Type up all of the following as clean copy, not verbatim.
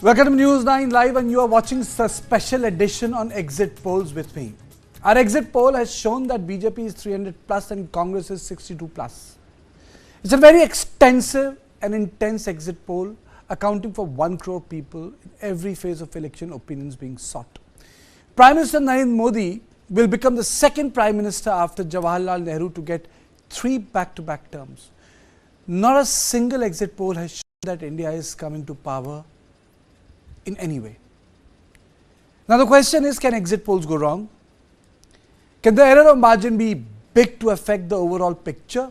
Welcome to News9 Live, and you are watching a special edition on exit polls with me. Our exit poll has shown that BJP is 300 plus and Congress is 62 plus. It's a very extensive and intense exit poll accounting for 1 crore people in every phase of election opinions being sought. Prime Minister Narendra Modi will become the second Prime Minister after Jawaharlal Nehru to get 3 back-to-back terms. Not a single exit poll has shown that India is coming to power in any way. Now the question is, can exit polls go wrong? Can the error of margin be big to affect the overall picture?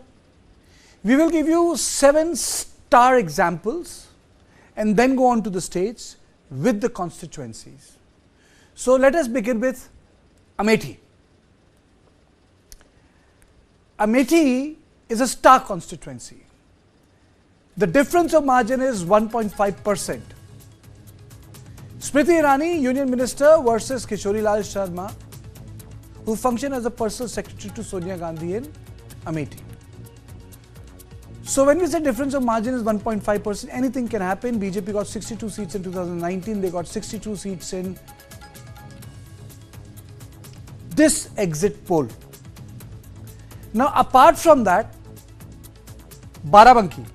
We will give you 7 star examples and then go on to the stage with the constituencies. So let us begin with Amethi. Amethi is a star constituency. The difference of margin is 1.5%. Smriti Irani, Union Minister versus Kishorilal Sharma, who functioned as a personal secretary to Sonia Gandhi in Amethi. So when we say difference of margin is 1.5%, anything can happen. BJP got 62 seats in 2019, they got 62 seats in this exit poll. Now apart from that, Barabanki,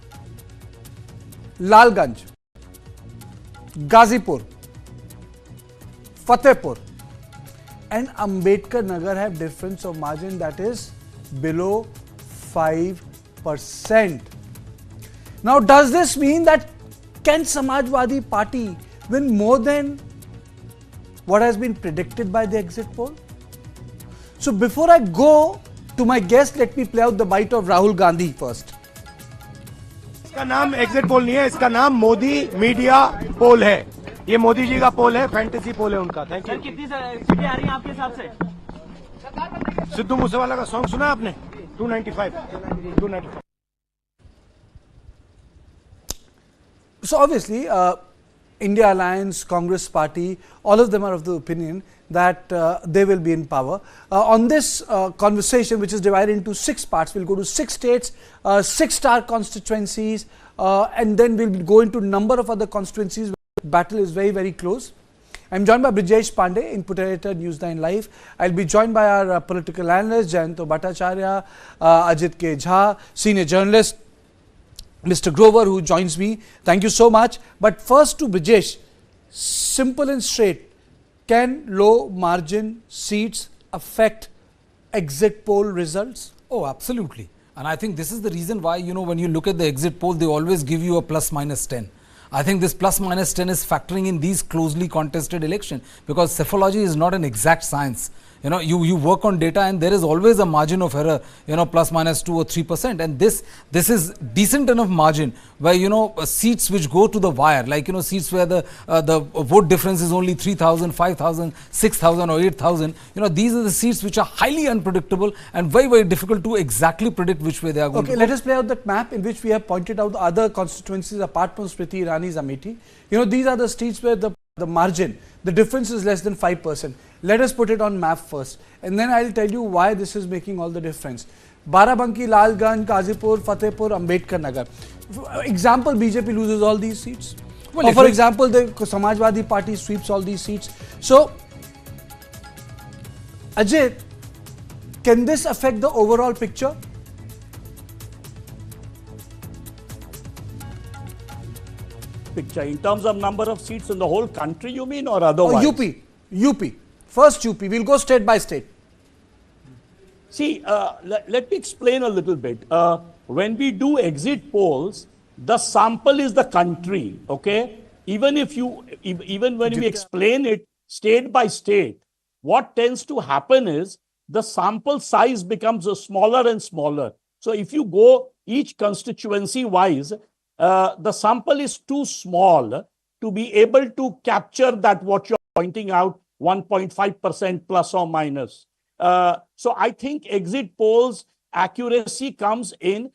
Lalganj, Gazipur, Fatehpur and Ambedkar Nagar have difference of margin that is below 5%. Now does this mean that can Samajwadi Party win more than what has been predicted by the exit poll? So before I go to my guest, let me play out the bite of Rahul Gandhi first. इसका नाम exit poll नहीं है, इसका नाम Modi media पोल है। ये मोदी जी का पोल है, फैंटेसी पोल है उनका। Thank you. कितनी सीटें आ रही हैं आपके हिसाब से? सिद्धू मूसेवाला का सॉन्ग सुना आपने? 295। So obviously, India Alliance, Congress Party, all of them are of the opinion that they will be in power. On this conversation, which is divided into 6 parts, we'll go to 6 states, 6 star constituencies, and then we'll go into number of other constituencies where the battle is very, very close. I'm joined by Brijesh Pandey, input editor, News9 Live. I'll be joined by our political analyst, Jayanto Bhattacharya, Ajit K. Jha, senior journalist, Mr. Grover, who joins me. Thank you so much. But first to Brijesh, simple and straight, can low margin seats affect exit poll results? Oh, absolutely. And I think this is the reason why, when you look at the exit poll, they always give you a plus minus 10. I think this plus minus 10 is factoring in these closely contested election, because psephology is not an exact science. You work on data and there is always a margin of error, plus minus 2 or 3%. And this is decent enough margin where, seats which go to the wire, like, seats where the vote difference is only 3,000, 5,000, 6,000 or 8,000. These are the seats which are highly unpredictable and very, very difficult to exactly predict which way they are going to go. Okay, let us play out that map in which we have pointed out the other constituencies apart from Smriti Irani's Amethi. These are the states where the margin, the difference is less than 5%. Let us put it on map first, and then I'll tell you why this is making all the difference. Barabanki, Lalganj, Gazipur, Fatehpur, Ambedkar Nagar. For example, BJP loses all these seats. Well, or for example, the Samajwadi Party sweeps all these seats. So, Ajit, can this affect the overall picture? In terms of number of seats in the whole country, you mean, or otherwise? UP. First UP. We'll go state by state. See, let me explain a little bit. When we do exit polls, the sample is the country, okay? Even when we explain it state by state, what tends to happen is the sample size becomes smaller and smaller. So if you go each constituency wise, the sample is too small to be able to capture that what you're pointing out, 1.5% plus or minus. So I think exit polls accuracy comes in,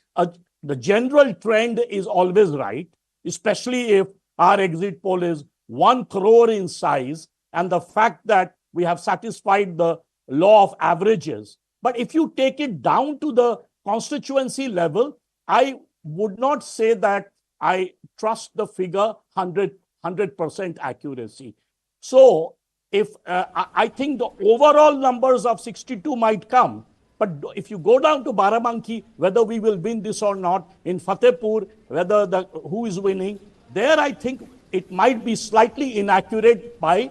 the general trend is always right, especially if our exit poll is 1 crore in size and the fact that we have satisfied the law of averages. But if you take it down to the constituency level, I would not say that I trust the figure 100 100% accuracy. So, if I think the overall numbers of 62 might come, but if you go down to Barabanki, whether we will win this or not, in Fatehpur, whether who is winning, there I think it might be slightly inaccurate by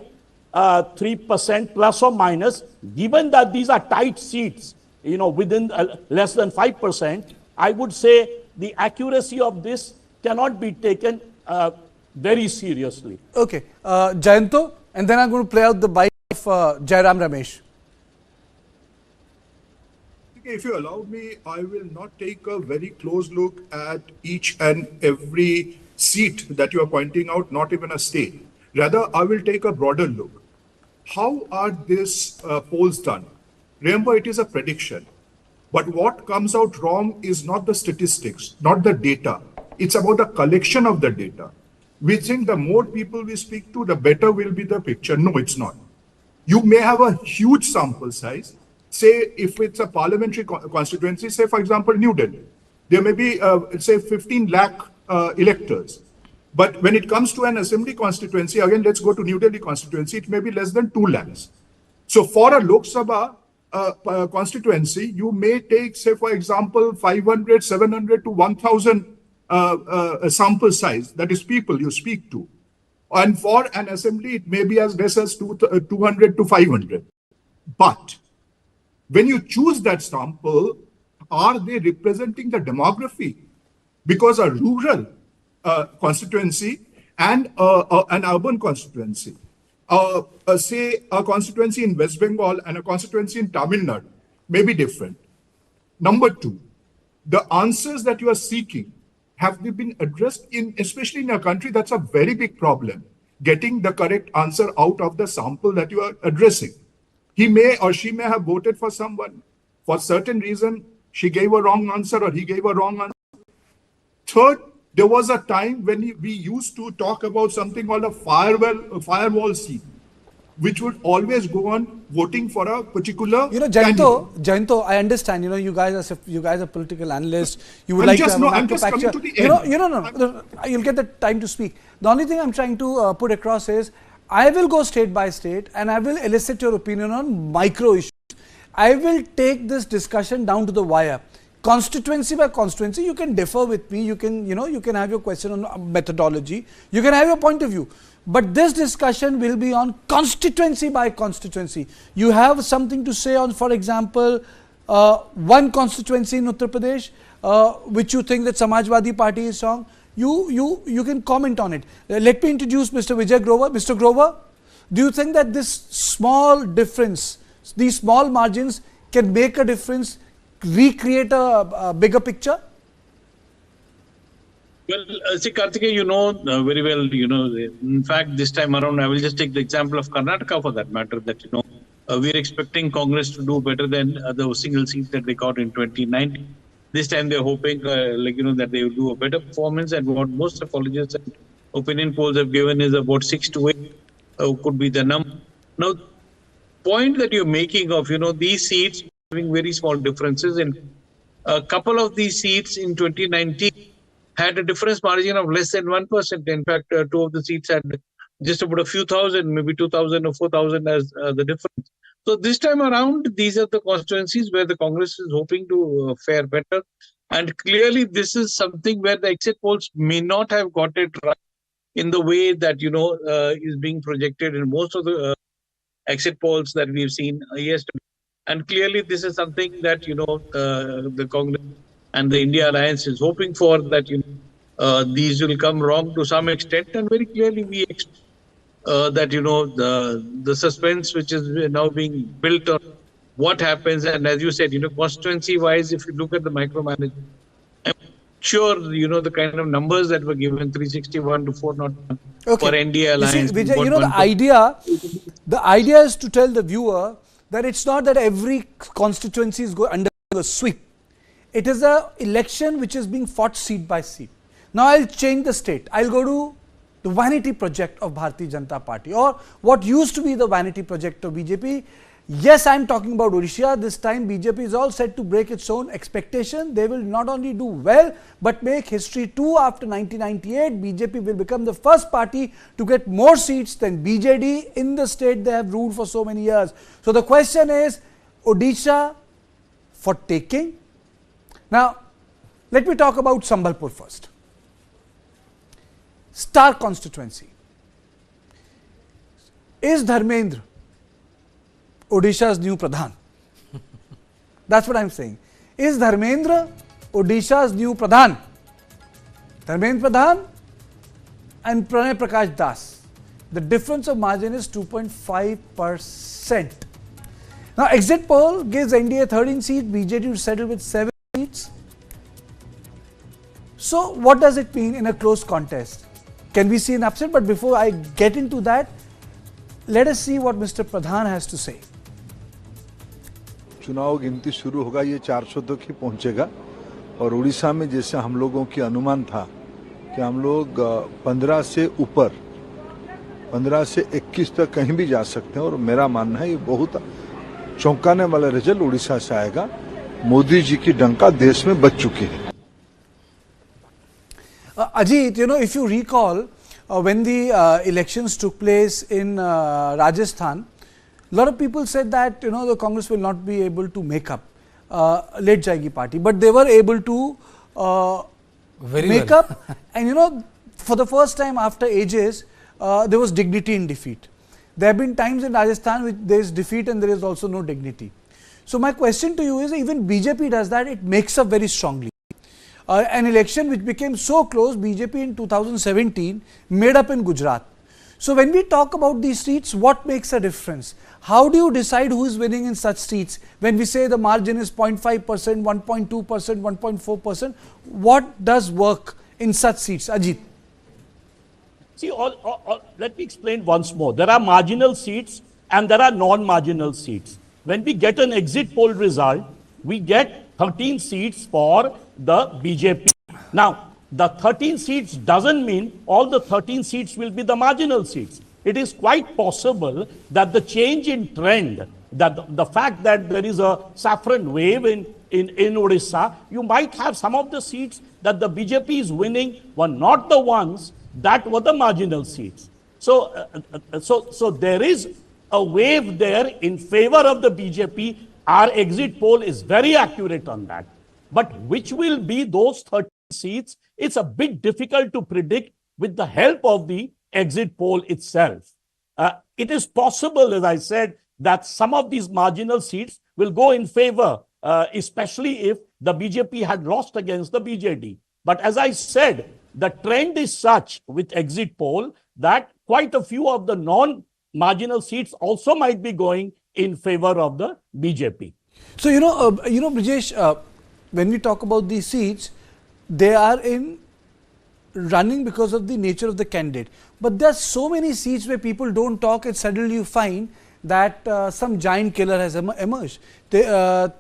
3% plus or minus, given that these are tight seats, within less than 5%, I would say the accuracy of this cannot be taken very seriously. Okay, Jayanto, and then I'm going to play out the bite of Jairam Ramesh. If you allow me, I will not take a very close look at each and every seat that you are pointing out, not even a state. Rather, I will take a broader look. How are these polls done? Remember, it is a prediction. But what comes out wrong is not the statistics, not the data. It's about the collection of the data. We think the more people we speak to, the better will be the picture. No, it's not. You may have a huge sample size. Say, if it's a parliamentary constituency, say, for example, New Delhi, there may be, say, 15 lakh electors. But when it comes to an assembly constituency, again, let's go to New Delhi constituency, it may be less than 2 lakhs. So for a Lok Sabha constituency, you may take, say, for example, 500, 700 to 1,000 sample size, that is people you speak to. And for an assembly, it may be as less as 200 to 500. But when you choose that sample, are they representing the demography? Because a rural constituency and an urban constituency, say a constituency in West Bengal and a constituency in Tamil Nadu may be different. Number two, the answers that you are seeking, have they been addressed in, especially in a country that's a very big problem, getting the correct answer out of the sample that you are addressing? He may or she may have voted for someone. For certain reason, she gave a wrong answer or he gave a wrong answer. Third, there was a time when we used to talk about something called a firewall seat, which would always go on voting for a particular Jayanto, I understand, you guys are political analysts, you would like to have a macro picture. You'll get the time to speak. The only thing I'm trying to put across is, I will go state by state and I will elicit your opinion on micro issues. I will take this discussion down to the wire. Constituency by constituency, you can differ with me, you can have your question on methodology, you can have your point of view. But this discussion will be on constituency by constituency. You have something to say on, for example, one constituency in Uttar Pradesh, which you think that Samajwadi Party is strong. You can comment on it. Let me introduce Mr. Vijay Grover. Mr. Grover, do you think that this small difference, these small margins can make a difference, recreate a bigger picture? Well, see, Karthikeya, very well, in fact, this time around, I will just take the example of Karnataka for that matter, that, we're expecting Congress to do better than the single seat that they got in 2019. This time they're hoping, that they will do a better performance, and what most apologists and opinion polls have given is about 6 to 8 could be the number. Now, point that you're making of, these seats having very small differences, in a couple of these seats in 2019 had a difference margin of less than 1%. In fact, 2 of the seats had just about a few thousand, maybe 2,000 or 4,000 as the difference. So this time around, these are the constituencies where the Congress is hoping to fare better. And clearly, this is something where the exit polls may not have got it right in the way that, is being projected in most of the exit polls that we've seen yesterday. And clearly, this is something that, the Congress and the India Alliance is hoping for, that, these will come wrong to some extent. And very clearly, we expect that, the suspense which is now being built on what happens. And as you said, constituency-wise, if you look at the micromanagement, I'm sure, the kind of numbers that were given, 361 to 401 for NDA Alliance. You see, Vijay, the idea is to tell the viewer that it's not that every constituency is going under a sweep. It is an election which is being fought seat by seat. Now I'll change the state. I'll go to the vanity project of Bharatiya Janata Party, or what used to be the vanity project of BJP. Yes, I am talking about Odisha. This time BJP is all set to break its own expectation. They will not only do well but make history too. After 1998, BJP will become the first party to get more seats than BJD in the state they have ruled for so many years. So the question is, Odisha for taking? Now, let me talk about Sambalpur first. Star constituency. Is Dharmendra Odisha's new Pradhan? That's what I'm saying. Is Dharmendra Odisha's new Pradhan? Dharmendra Pradhan and Pranay Prakash Das. The difference of margin is 2.5%. Now, exit poll gives NDA 13 seats, BJD to settle with 7 seats. So, what does it mean in a close contest? Can we see an upset? But before I get into that, let us see what Mr. Pradhan has to say. चुनाव गिनती शुरू होगा, ये 400 तक ही पहुंचेगा और उड़ीसा में जैसे हम लोगों की अनुमान था कि हम लोग 15 से ऊपर 15 से 21 तक कहीं भी जा सकते हैं और मेरा मानना है ये बहुत चौंकाने वाला रिजल्ट उड़ीसा से आएगा। मोदी जी की डंका देश में बज चुकी है। Ajit, if you recall, when the elections took place in Rajasthan, a lot of people said that the Congress will not be able to make up, late jayegi party, but they were able to make up, and for the first time after ages, there was dignity in defeat. There have been times in Rajasthan which there is defeat and there is also no dignity. So my question to you is, even BJP does that, it makes up very strongly. An election which became so close, BJP in 2017 made up in Gujarat. So when we talk about these seats, what makes a difference? How do you decide who is winning in such seats? When we say the margin is 0.5%, 1.2%, 1.4%, what does work in such seats? Ajit. See, let me explain once more. There are marginal seats and there are non-marginal seats. When we get an exit poll result, we get 13 seats for the BJP. Now, the 13 seats doesn't mean all the 13 seats will be the marginal seats. It is quite possible that the change in trend, that the fact that there is a saffron wave in Odisha, you might have some of the seats that the BJP is winning were not the ones that were the marginal seats. So there is a wave there in favor of the BJP. Our exit poll is very accurate on that. But which will be those 30 seats, it's a bit difficult to predict with the help of the exit poll itself. It is possible, as I said, that some of these marginal seats will go in favor, especially if the BJP had lost against the BJD. But as I said, the trend is such with exit poll that quite a few of the non-marginal seats also might be going in favor of the BJP. So, Brijesh, when we talk about these seats, they are in running because of the nature of the candidate. But there are so many seats where people don't talk and suddenly you find that some giant killer has emerged. In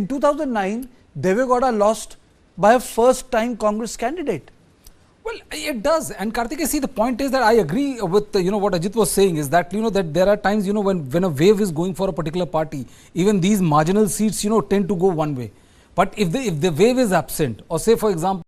2009, Deve Gowda lost by a first-time Congress candidate. Well, it does. And Karthikeya, see, the point is that I agree with what Ajit was saying is that that there are times when a wave is going for a particular party, even these marginal seats tend to go one way. But if the wave is absent, or say for example,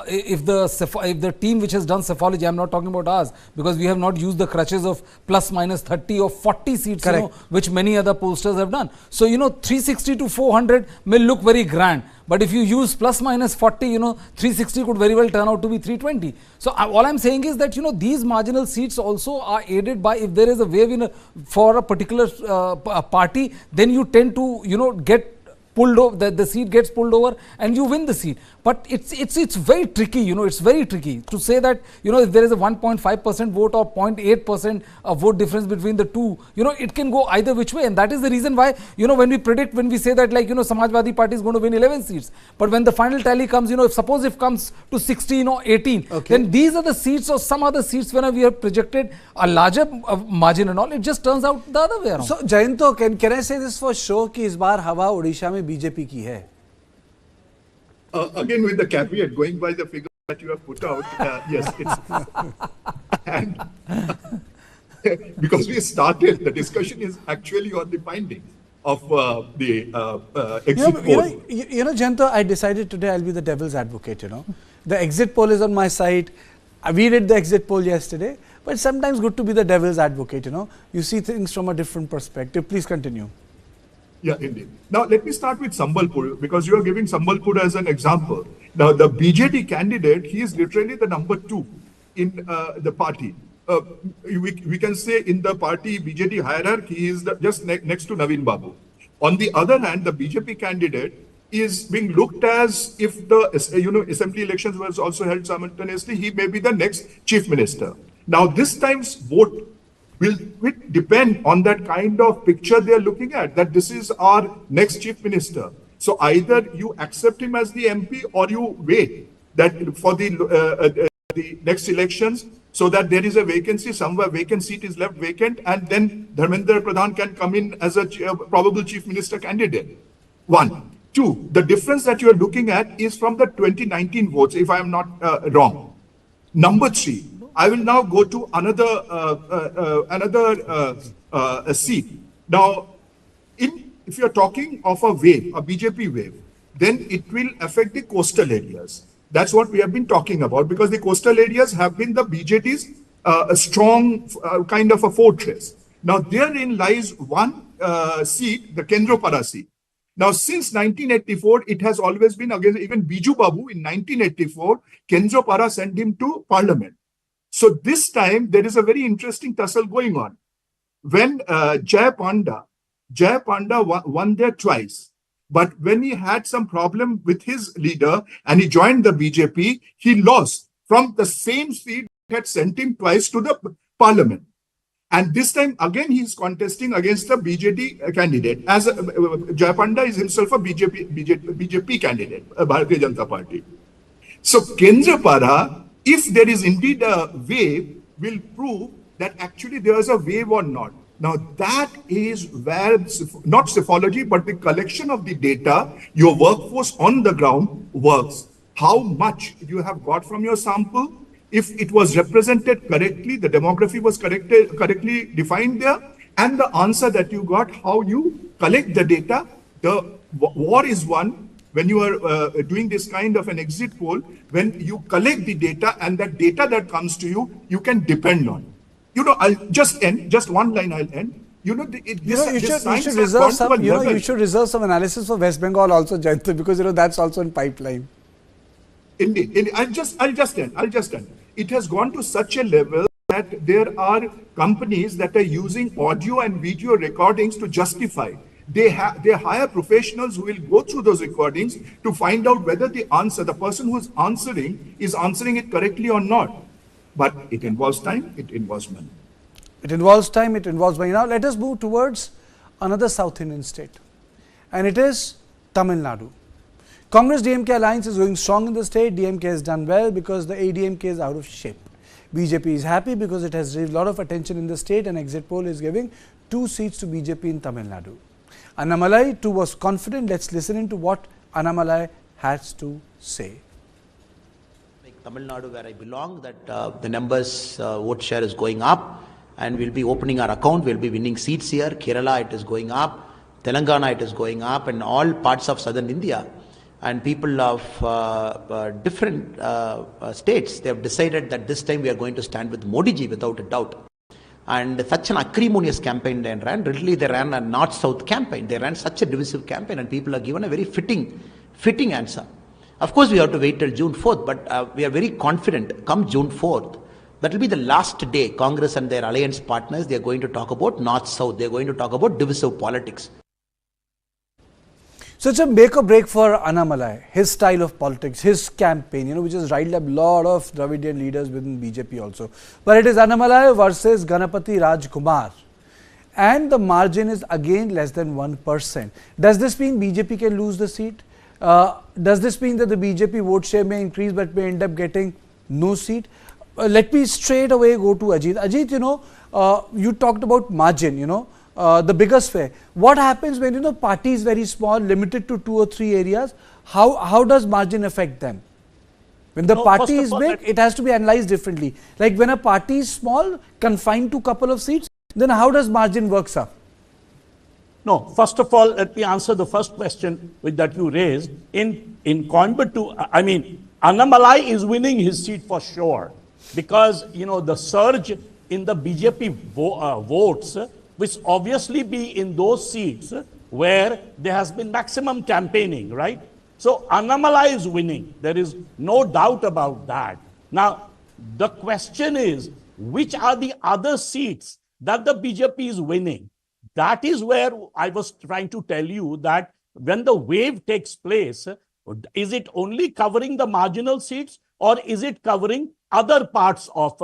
if the team which has done cephology, I'm not talking about ours, because we have not used the crutches of plus minus 30 or 40 seats, which many other pollsters have done. So 360 to 400 may look very grand, but if you use plus minus 40, 360 could very well turn out to be 320. So all I'm saying is that these marginal seats also are aided by, if there is a wave for a particular party, then you tend to get pulled over, the seat gets pulled over and you win the seat. But it's very tricky, it's very tricky to say that, if there is a 1.5% vote or 0.8% vote difference between the two, it can go either which way. And that is the reason why, when we say that Samajwadi Party is going to win 11 seats. But when the final tally comes, if it comes to 16 or 18, then these are the seats or some other seats when we have projected a larger margin and all, it just turns out the other way around. So, Jayanto, can I say this for sure कि इस बार हवा ओडिशा में BJP की है? Again, with the caveat, going by the figure that you have put out, yes, it's because we started, the discussion is actually on the findings of the exit poll. Jayanta, I decided today I'll be the devil's advocate, The exit poll is on my side. We did the exit poll yesterday, but it's sometimes good to be the devil's advocate, You see things from a different perspective. Please continue. Yeah, indeed. Now, let me start with Sambalpur, because you are giving Sambalpur as an example. Now, the BJP candidate, he is literally the number 2 in the party. We can say in the party BJP hierarchy, he is just next to Naveen Babu. On the other hand, the BJP candidate is being looked as, if the assembly elections was also held simultaneously, he may be the next chief minister. Now, this time's vote will depend on that kind of picture they are looking at, that this is our next chief minister. So either you accept him as the MP or you wait that for the next elections, so that there is a vacancy, somewhere vacant seat is left vacant, and then Dharmendra Pradhan can come in as a probable chief minister candidate. 1. 2, the difference that you are looking at is from the 2019 votes, if I am not wrong. Number 3, I will now go to another seat. Now, if you are talking of a wave, a BJP wave, then it will affect the coastal areas. That's what we have been talking about, because the coastal areas have been the BJP's a strong kind of a fortress. Now, therein lies one seat, the Kendropara seat. Now, since 1984, it has always been against even Biju Babu. In 1984, Kendropara sent him to parliament. So this time, there is a very interesting tussle going on. When Jay Panda won there twice. But when he had some problem with his leader and he joined the BJP, he lost from the same seat that had sent him twice to the parliament. And this time again, he is contesting against the BJP candidate. As Jay Panda is himself a BJP candidate, Bharatiya Janata Party. So Kendrapara, if there is indeed a wave, will prove that actually there is a wave or not. Now, that is where, not psephology, but the collection of the data, your workforce on the ground works. How much you have got from your sample, if it was represented correctly, the demography was correctly defined there, and the answer that you got, how you collect the data. The war is won when you are doing this kind of an exit poll, when you collect the data, and that data that comes to you, you can depend on. I'll just end, just one line I'll end. You should reserve some analysis for West Bengal also, Jayanta, because that's also in pipeline. Indeed. I'll just end. It has gone to such a level that there are companies that are using audio and video recordings to justify. They hire professionals who will go through those recordings to find out whether the person who is answering it correctly or not. But it involves time, it involves money. It involves time, it involves money. Now let us move towards another South Indian state, and it is Tamil Nadu. Congress-DMK alliance is going strong in the state. DMK has done well because the ADMK is out of shape. BJP is happy because it has raised a lot of attention in the state, and exit poll is giving 2 seats to BJP in Tamil Nadu. Annamalai too was confident. Let's listen into what Annamalai has to say. Tamil Nadu, where I belong, that the numbers, vote share is going up, and we'll be opening our account, we'll be winning seats here. Kerala, it is going up. Telangana, it is going up, and all parts of southern India. And people of different states, they have decided that this time we are going to stand with Modi ji without a doubt. And such an acrimonious campaign they ran. Literally, they ran a north-south campaign. They ran such a divisive campaign, and people are given a very fitting answer. Of course, we have to wait till June 4th, but we are very confident come June 4th, that will be the last day Congress and their alliance partners, they are going to talk about North-South, they are going to talk about divisive politics. So it's a make or break for Annamalai, his style of politics, his campaign, which has riled up a lot of Dravidian leaders within BJP also. But it is Annamalai versus Ganapati Rajkumar. And the margin is again less than 1%. Does this mean BJP can lose the seat? Does this mean that the BJP vote share may increase but may end up getting no seat? Let me straight away go to Ajit. Ajit, you talked about margin, the biggest sphere. What happens when, party is very small, limited to 2 or 3 areas? How does margin affect them? When the No, party first of is all, big, it has to be analyzed differently. Like when a party is small, confined to a couple of seats, then how does margin works up? No, first of all, let me answer the first question that you raised. In Coimbatore, I mean, Annamalai is winning his seat for sure, because the surge in the BJP votes which obviously be in those seats where there has been maximum campaigning, right? So Annamalai is winning. There is no doubt about that. Now, the question is, which are the other seats that the BJP is winning? That is where I was trying to tell you that when the wave takes place, is it only covering the marginal seats, or is it covering other parts of,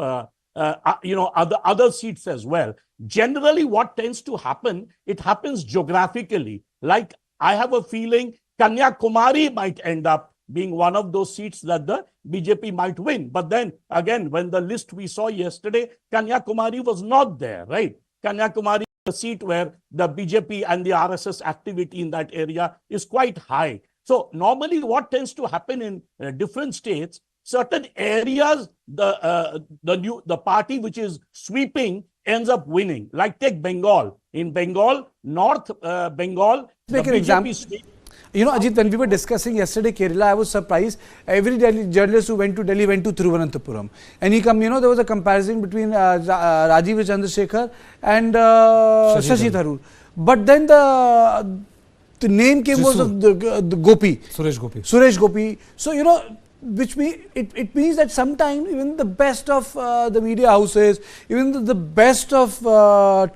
other seats as well? Generally, what tends to happen, it happens geographically. Like, I have a feeling Kanyakumari might end up being one of those seats that the BJP might win. But then again, when the list we saw yesterday, Kanyakumari was not there, right? Kanyakumari, a seat where the BJP and the RSS activity in that area is quite high. So normally what tends to happen in different states, certain areas, the party which is sweeping ends up winning. Like take Bengal. In Bengal, North Bengal, Make the an BJP example. sweep. Ajit, when we were discussing yesterday Kerala, I was surprised. Every Delhi journalist who went to Delhi went to Thiruvananthapuram. And there was a comparison between Rajiv Chandrasekhar and Shashi Tharoor. But then the name came was of the Gopi. Suresh Gopi. So, which means it means that sometimes even the best of the media houses, even the best of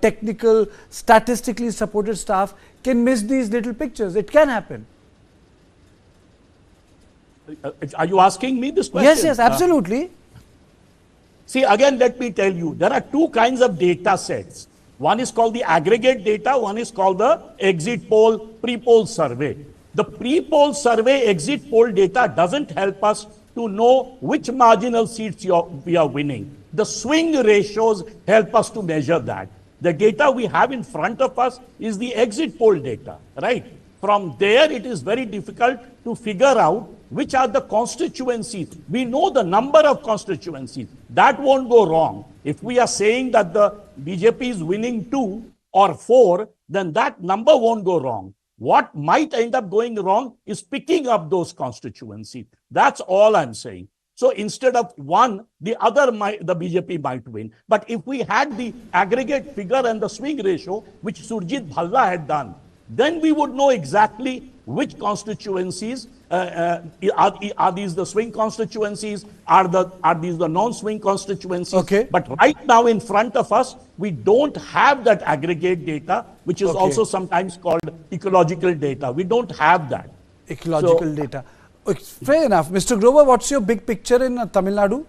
technical, statistically supported staff can miss these little pictures. It can happen. Are you asking me this question? Yes, absolutely. See, again, let me tell you, there are two kinds of data sets. One is called the aggregate data, one is called the exit poll, pre-poll survey. The pre-poll survey exit poll data doesn't help us to know which marginal seats we are winning. The swing ratios help us to measure that. The data we have in front of us is the exit poll data, right? From there, it is very difficult to figure out which are the constituencies. We know the number of constituencies. That won't go wrong. If we are saying that the BJP is winning 2 or 4, then that number won't go wrong. What might end up going wrong is picking up those constituencies. That's all I'm saying. So instead of one, the BJP might win. But if we had the aggregate figure and the swing ratio, which Surjit Bhalla had done, then we would know exactly which constituencies are these the swing constituencies, are these the non-swing constituencies. Okay. But right now in front of us, we don't have that aggregate data, which is also sometimes called ecological data. We don't have that. Ecological data. Fair enough. Mr. Grover, what's your big picture in Tamil Nadu?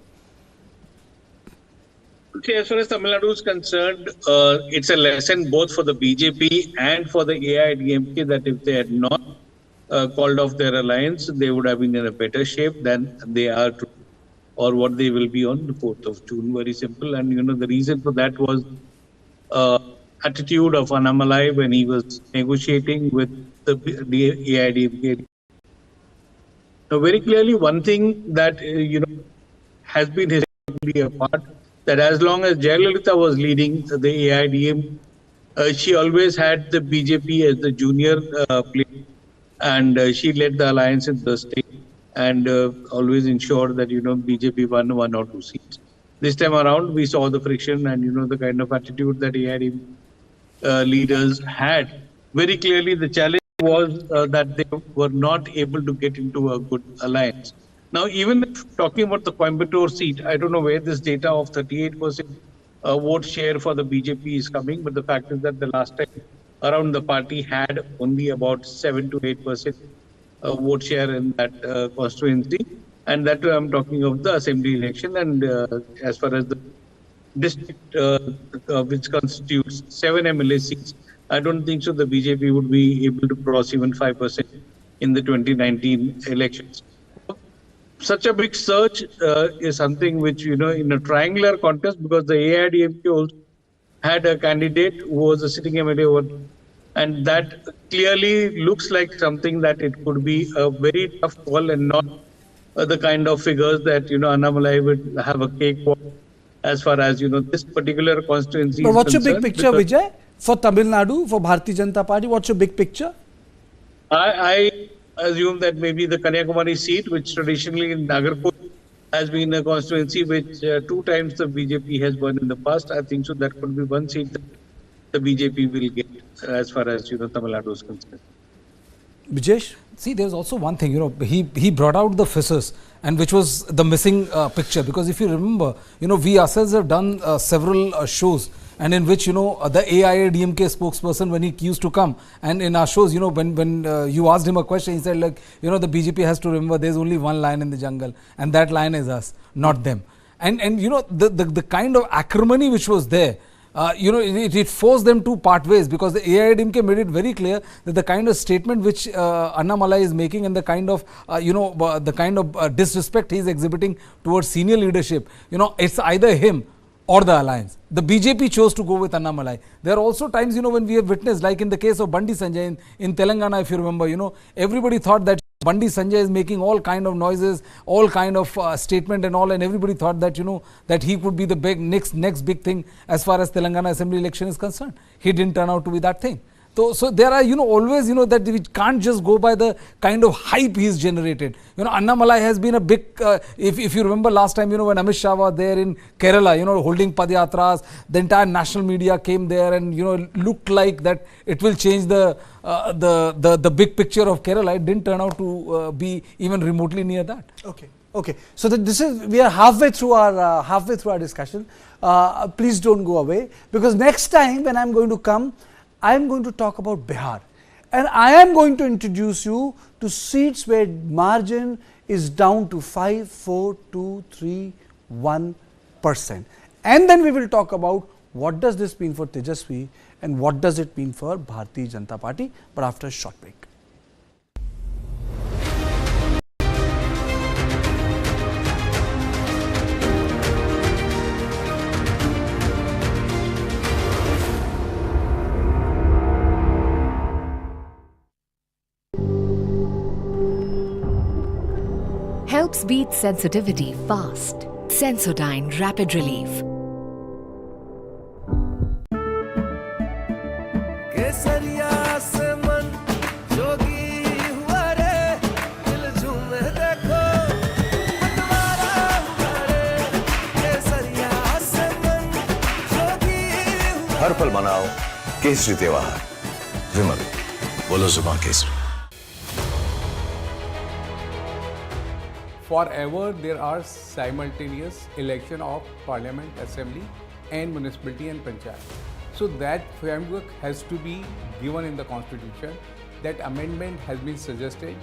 Okay, as far as Tamil Nadu is concerned, it's a lesson both for the BJP and for the AIDMK that if they had not called off their alliance, they would have been in a better shape than they are today, or what they will be on the 4th of June. Very simple. And the reason for that was attitude of Annamalai when he was negotiating with the AIDMK. Now, very clearly, one thing that has been historically a part, that as long as Jayalalitha was leading the AIDM, she always had the BJP as the junior player, and she led the alliance in the state and always ensured that BJP won 1 or 2 seats. This time around, we saw the friction and the kind of attitude that AIDM leaders had. Very clearly, the challenge was that they were not able to get into a good alliance. Now, even talking about the Coimbatore seat, I don't know where this data of 38% vote share for the BJP is coming, but the fact is that the last time around the party had only about 7 to 8% vote share in that constituency. And that I'm talking of the assembly election. And as far as the district which constitutes 7 MLA seats, I don't think so the BJP would be able to cross even 5% in the 2019 elections. Such a big surge is something which, in a triangular contest, because the AIDMK also had a candidate who was a sitting MLA over, and that clearly looks like something that it could be a very tough call and not the kind of figures that, Annamalai would have a cakewalk as far as, this particular constituency But is what's your big concerned, picture, because Vijay? For Tamil Nadu, for Bharatiya Janata Party, what's your big picture? I assume that maybe the Kanyakumari seat, which traditionally in Nagarkot has been a constituency which 2 times the BJP has won in the past. I think so that could be one seat that the BJP will get as far as, Tamil Nadu is concerned. Vijesh? See, there's also one thing, he brought out the fissures, and which was the missing picture, because if you remember, we ourselves have done several shows, and in which, the AIADMK spokesperson, when he used to come, and in our shows, when you asked him a question, he said, like, the BJP has to remember there's only one lion in the jungle, and that lion is us, not them. And the kind of acrimony which was there, it forced them to part ways, because the AIADMK made it very clear that the kind of statement which Annamalai is making, and the kind of disrespect he is exhibiting towards senior leadership, it's either him or the alliance. The BJP chose to go with Annamalai. There are also times, when we have witnessed, like in the case of Bandi Sanjay in Telangana, if you remember, everybody thought that Bandi Sanjay is making all kind of noises, all kind of statement and all, and everybody thought that, that he could be the next big thing as far as Telangana Assembly election is concerned. He didn't turn out to be that thing. So there are, always, that we can't just go by the kind of hype he's generated. Annamalai has been a big, if you remember last time, when Amit Shah was there in Kerala, holding Padyatras, the entire national media came there and, looked like that it will change the big picture of Kerala. It didn't turn out to be even remotely near that. Okay. So we are halfway through our discussion. Please don't go away, because next time when I'm going to come, I am going to talk about Bihar, and I am going to introduce you to seats where margin is down to 5, 4, 2, 3, 1%. And then we will talk about what does this mean for Tejasvi and what does it mean for Bharatiya Janata Party, but after a short break. Helps beat sensitivity fast. Sensodyne Rapid Relief. हर पल मनाओ केसरी त्योहार। विमल, बोलो जुबान Kesari. Forever there are simultaneous election of parliament, assembly and municipality and panchayat. So that framework has to be given in the constitution. That amendment has been suggested.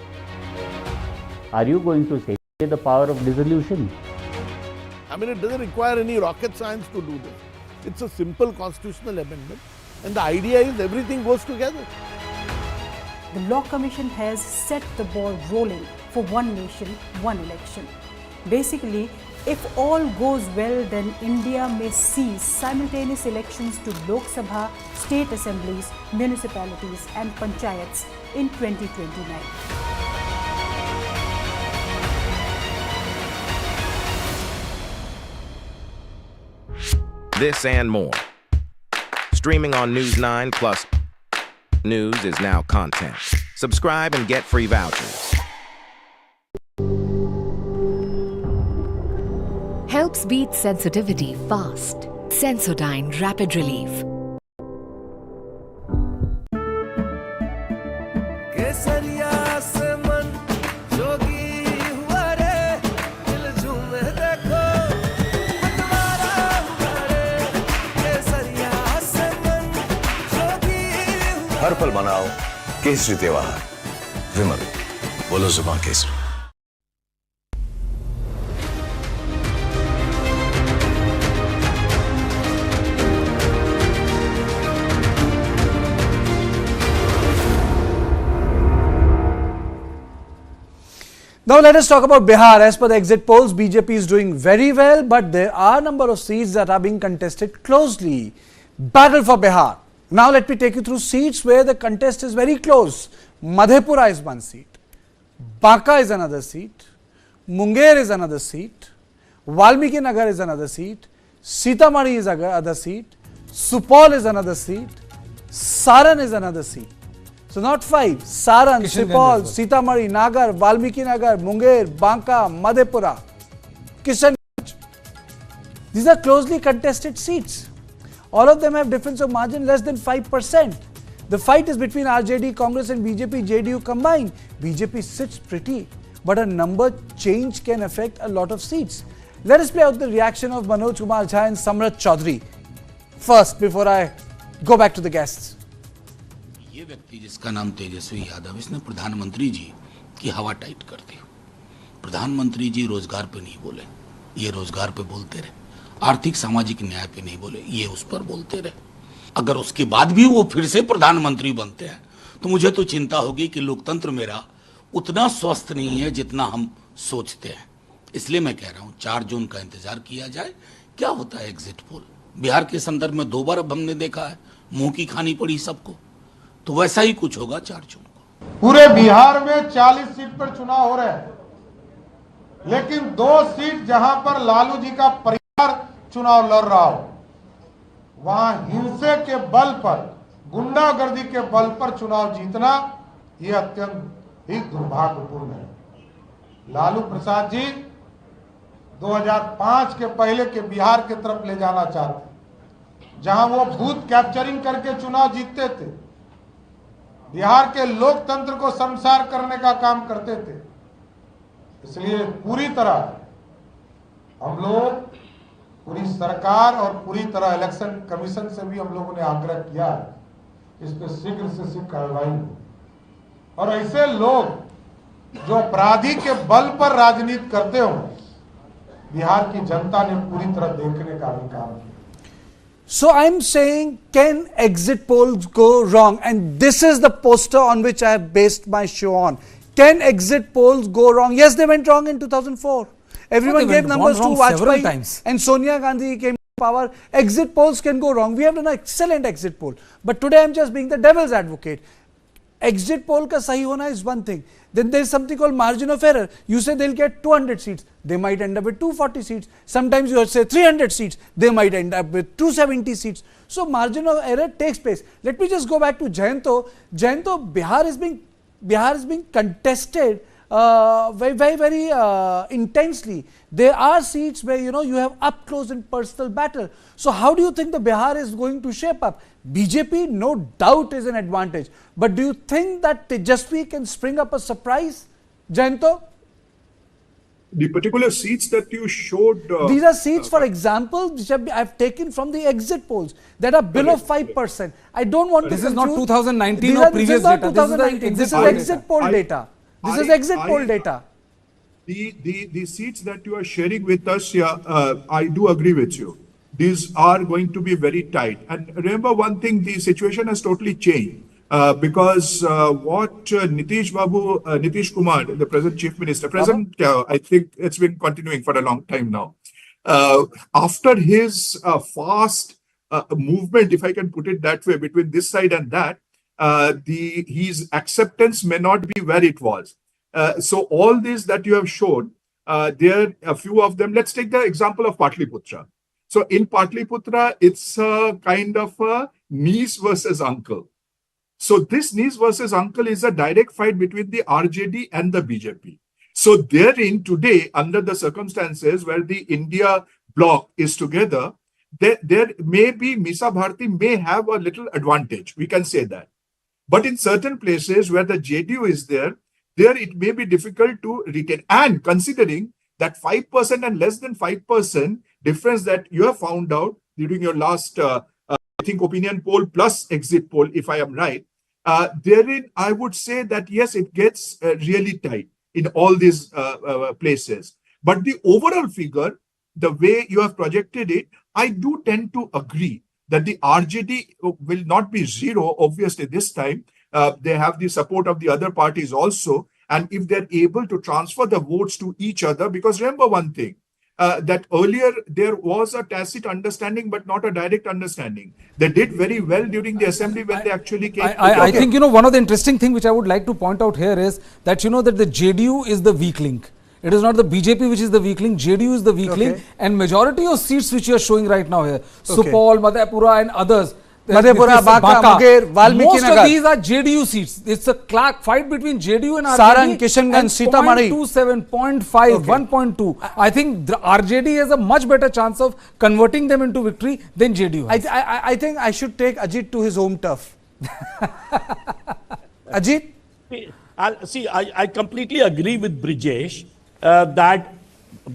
Are you going to take the power of dissolution? I mean, it doesn't require any rocket science to do this. It's a simple constitutional amendment, and the idea is everything goes together. The Law Commission has set the ball rolling for one nation, one election. Basically, if all goes well, then India may see simultaneous elections to Lok Sabha, state assemblies, municipalities and panchayats in 2029. This and more. Streaming on News9 Plus. News is now content. Subscribe and get free vouchers. Helps beat sensitivity fast. Sensodyne Rapid Relief. हर पल मनाओ केसरी त्योहार। विमल, बोलो जुबान Kesari. Now let us talk about Bihar. As per the exit polls, BJP is doing very well, but there are a number of seats that are being contested closely. Battle for Bihar. Now let me take you through seats where the contest is very close. Madhepura is one seat. Banka is another seat. Munger is another seat, Valmiki Nagar is another seat, Sitamarhi is another seat, Supol is another seat, Saran is another seat. So not 5, Saran, Supol, Sitamarhi, Nagar, Valmiki Nagar, Munger, Banka, Madhepura, Kishanganj. These are closely contested seats. All of them have difference of margin less than 5%. The fight is between RJD, Congress and BJP, JDU combined. BJP sits pretty, but a number change can affect a lot of seats. Let us play out the reaction of Manoj Kumar Jha and Samrat Chaudhary first before I go back to the guests. ये व्यक्ति जिसका नाम तेजस्वी यादव, इसने प्रधानमंत्री जी की हवा tight कर दी। प्रधानमंत्री जी रोजगार पे नहीं बोले, ये रोजगार पे बोलते रहे। आर्थिक सामाजिक न्याय पे नहीं बोले, ये उस पर बोलते रहे। अगर उसके बाद भी वो फिर से प्रधानमंत्री बनते हैं तो मुझे तो चिंता होगी कि लोकतंत्र मेरा उतना स्वस्थ नहीं है जितना हम सोचते हैं। इसलिए मैं कह रहा हूं 4 जून का इंतजार किया जाए। क्या होता है एग्जिट पोल? बिहार के संदर्भ में 2 बार अब हमने देखा है, मुंह की खानी पड़ी सबको, तो वैसा ही कुछ होगा 4 जून को। पूरे बिहार में 40 सीट पर चुनाव हो रहे हैं, लेकिन 2 सीट जहां पर लालू जी का परिवार चुनाव लड़ रहा हो, वहां हिंसे के बल पर, गुंडागर्दी के बल पर चुनाव जीतना यह अत्यंत ही दुर्भाग्यपूर्ण है। लालू प्रसाद जी 2005 के पहले के बिहार के तरफ ले जाना चाहते, जहां वो बूथ कैप्चरिंग करके चुनाव जीतते थे, बिहार के लोकतंत्र को संसार करने का काम करते थे। इसलिए पूरी तरह हम लोग, पूरी सरकार और पूरी तरह इलेक्शन कमीशन से भी हम लोगों ने आग्रह किया इस पर शीघ्र से शीघ्र कार्रवाई हो। और ऐसे लोग जो अपराधी के बल पर राजनीति करते हो, बिहार की जनता ने पूरी तरह देखने का भी काम किया। So I'm saying, can exit polls go wrong? And this is the poster on which I have based my show on. Can exit polls go wrong? Yes, they went wrong in 2004. Everyone gave numbers to Vajpayee and Sonia Gandhi came to power. Exit polls can go wrong. We have done an excellent exit poll. But today I'm just being the devil's advocate. Exit poll ka sahi hona is one thing. Then there is something called margin of error. You say they'll get 200 seats. They might end up with 240 seats. Sometimes you say 300 seats. They might end up with 270 seats. So margin of error takes place. Let me just go back to Jayanto. Jayanto, Bihar is being contested very intensely. There are seats where you have up close and personal battle. So how do you think the Bihar is going to shape up? BJP no doubt is an advantage, but do you think that Tejasvi can spring up a surprise, Jayanto? The particular seats that you showed, these are seats, for example, which I've taken from the exit polls that are below 5%. I don't want this to is not 2019 or previous data. This is exit poll data. This is exit poll data. The seats that you are sharing with us, I do agree with you. These are going to be very tight. And remember one thing, the situation has totally changed. Because what Nitish Kumar, the present Chief Minister, I think it's been continuing for a long time now. After his fast movement, if I can put it that way, between this side and that, his acceptance may not be where it was. So all this that you have shown, there are a few of them. Let's take the example of Patliputra. So in Patliputra, it's a kind of a niece versus uncle. So this niece versus uncle is a direct fight between the RJD and the BJP. So therein today, under the circumstances where the India bloc is together, there may be Misa Bharti may have a little advantage. We can say that. But in certain places where the JDU is there it may be difficult to retain. And considering that 5% and less than 5% difference that you have found out during your last, I think, opinion poll plus exit poll, if I am right, therein I would say that yes, it gets really tight in all these places. But the overall figure, the way you have projected it, I do tend to agree that the RJD will not be zero, obviously this time. They have the support of the other parties also. And if they're able to transfer the votes to each other, because remember one thing, that earlier there was a tacit understanding, but not a direct understanding. They did very well during the assembly when they actually came. I think, one of the interesting things which I would like to point out here is that, that the JDU is the weak link. It is not the BJP which is the weakling, JDU is the weakling, and majority of seats which you are showing right now here, Supol, Madhepura and others, Madhepura, Baka, Munger, Valmiki most Nagar. of these are JDU seats. It's a fight between JDU and RJD. Sarang, Kishanganj, Sitamarhi. 0.27, 0.5, 1.2. I think the RJD has a much better chance of converting them into victory than JDU has. I think I should take Ajit to his home turf. Ajit? I completely agree with Brijesh that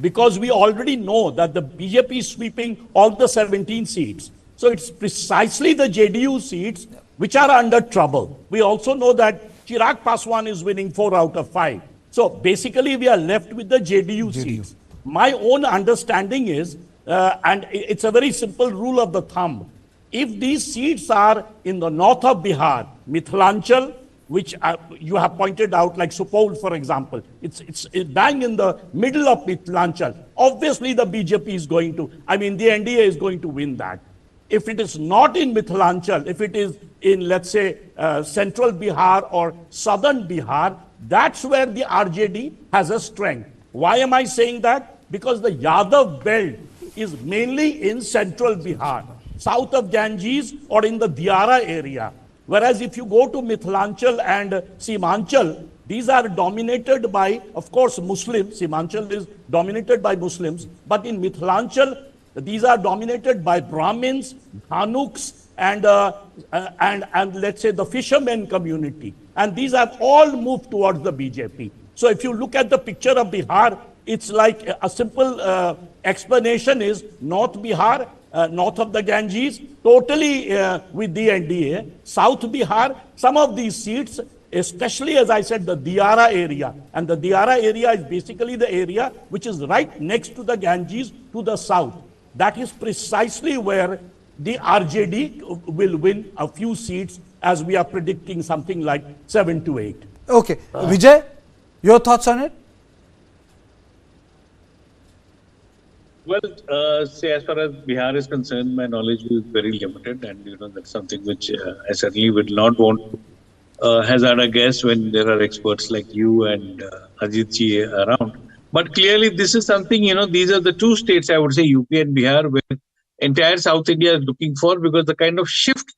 because we already know that the BJP is sweeping all the 17 seats. So it's precisely the JDU seats which are under trouble. We also know that Chirag Paswan is winning 4 out of 5. So basically we are left with the JDU seats. My own understanding is, and it's a very simple rule of the thumb, if these seats are in the north of Bihar, Mithilanchal, which you have pointed out, like Supol, for example, it's bang in the middle of Mithilanchal. Obviously the BJP is going to, the NDA is going to win that. If it is not in Mithilanchal, if it is in, let's say, central Bihar or southern Bihar, that's where the RJD has a strength. Why am I saying that? Because the Yadav belt is mainly in central Bihar, south of Ganges or in the Diara area. Whereas if you go to Mithilanchal and Simanchal, these are dominated by, of course, Muslims. Simanchal is dominated by Muslims, but in Mithilanchal, these are dominated by Brahmins, Dhanuks, and let's say the fishermen community. And these have all moved towards the BJP. So if you look at the picture of Bihar, it's like a simple explanation is North Bihar, north of the Ganges, totally with the NDA. South Bihar, some of these seats, especially as I said, the Diara area. And the Diara area is basically the area which is right next to the Ganges to the south. That is precisely where the RJD will win a few seats, as we are predicting something like 7 to 8. Okay. Vijay, your thoughts on it? Well, say as far as Bihar is concerned, my knowledge is very limited, and that's something which I certainly would not want to hazard a guess when there are experts like you and Ajit ji around. But clearly, this is something, these are the two states, I would say, UP and Bihar, where entire South India is looking for, because the kind of shift,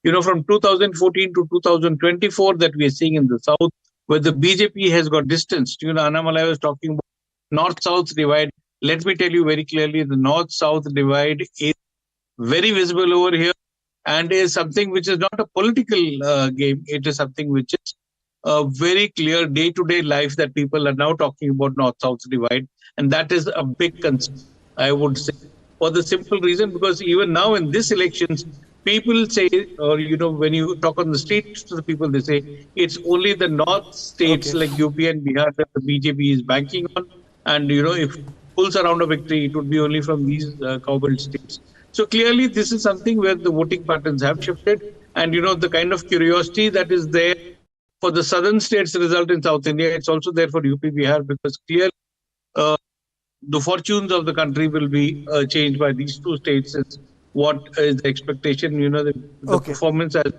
from 2014 to 2024 that we are seeing in the South, where the BJP has got distanced. Annamalai was talking about North-South divide. Let me tell you very clearly, the North-South divide is very visible over here and is something which is not a political game. It is something which is a very clear day-to-day life that people are now talking about North-South divide. And that is a big concern, I would say, for the simple reason, because even now in this elections, people say, or when you talk on the streets to the people, they say it's only the North states like UP and Bihar that the BJP is banking on. And, if pulls around a victory, it would be only from these cowbell states. So clearly, this is something where the voting patterns have shifted. And, the kind of curiosity that is there for the southern states result in South India, it's also there for UP, Bihar, because clearly the fortunes of the country will be changed by these two states. Is what is the expectation, the performance as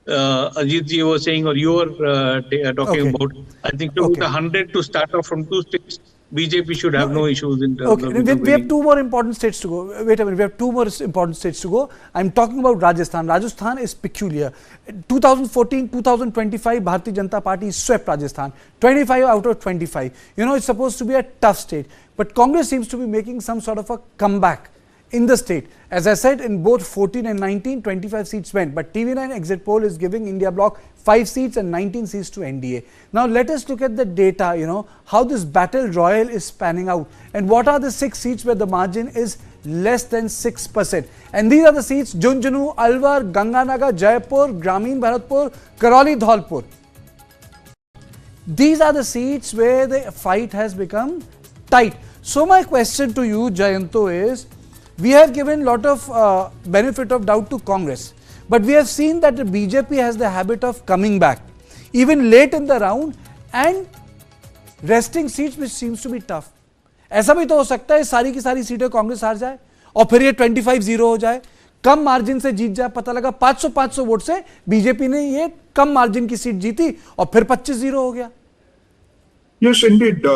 Ajit ji was saying, or you were talking about. I think to 100 to start off from two states, BJP should have no issues in terms of... We have two more important states to go. Wait a minute, we have two more important states to go. I'm talking about Rajasthan. Rajasthan is peculiar. 2014, 2025, Bharatiya Janata Party swept Rajasthan. 25 out of 25. It's supposed to be a tough state. But Congress seems to be making some sort of a comeback in the state. As I said, in both 14 and 19, 25 seats went. But TV9 exit poll is giving India Bloc 5 seats and 19 seats to NDA. Now let us look at the data, how this battle royal is panning out. And what are the 6 seats where the margin is less than 6%. And these are the seats: Junjunu, Alwar, Ganganagar, Jaipur, Gramin Bharatpur, Karoli, Dholpur. These are the seats where the fight has become tight. So my question to you, Jayanto, is, we have given lot of benefit of doubt to Congress, but we have seen that the BJP has the habit of coming back, even late in the round, and resting seats which seems to be tough. ऐसा भी तो हो सकता है सारी की सारी सीटें कांग्रेस हार जाए और फिर ये 25-0 हो जाए, कम मार्जिन से जीत जाए. पता लगा 500 वोट से बीजेपी ने ये कम मार्जिन की सीट जीती और फिर 25-0 हो गया. Yes, indeed.